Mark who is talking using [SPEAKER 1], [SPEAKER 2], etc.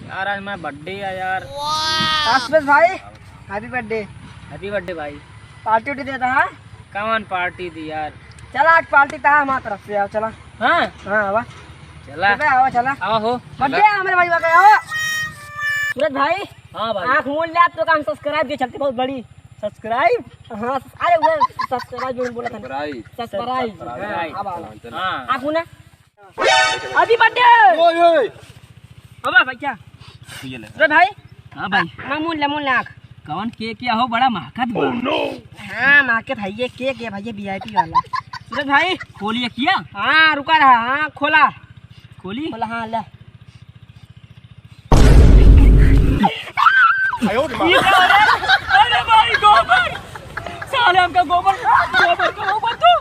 [SPEAKER 1] यार आज मेरा बर्थडे है यार।
[SPEAKER 2] आसपास भाई हैप्पी बर्थडे।
[SPEAKER 1] हैप्पी बर्थडे भाई।
[SPEAKER 2] पार्टी उठी देता है।
[SPEAKER 1] कमान पार्टी दी यार।
[SPEAKER 2] चला आज पार्टी था हमारी तरफ से। आओ चला।
[SPEAKER 1] हाँ
[SPEAKER 2] हाँ आवा
[SPEAKER 1] चला
[SPEAKER 2] आओ चला।
[SPEAKER 1] आओ हो
[SPEAKER 2] बर्थडे है हमारे भाई का। आओ सूरज भाई।
[SPEAKER 1] हाँ भाई।
[SPEAKER 2] आँख मूल ले तो काम सब्सक्राइब भी चलती बहुत बड़ी।
[SPEAKER 1] सब्सक्राइब।
[SPEAKER 2] हाँ अरे वो सब्सक्राइब जो बोला था। सब्सक्राइब।
[SPEAKER 1] हाँ
[SPEAKER 2] आँख मुना हैप्पी बर्थडे। अब भाई क्या सूरज भाई।
[SPEAKER 1] हाँ भाई।
[SPEAKER 2] ना मूल ले आँख।
[SPEAKER 1] कौन केक किया हो बड़ा महकत बा।
[SPEAKER 2] हाँ मार्केट है ये केक है भैया वीआईपी वाला। सूरज भाई
[SPEAKER 1] खोलिए किया।
[SPEAKER 2] हाँ रुका रहा। हाँ खोला
[SPEAKER 1] खोली।
[SPEAKER 2] खोला। हाँ ले
[SPEAKER 1] अरे भाई गोबर साले हमका गोबर गोबर का गोबर तू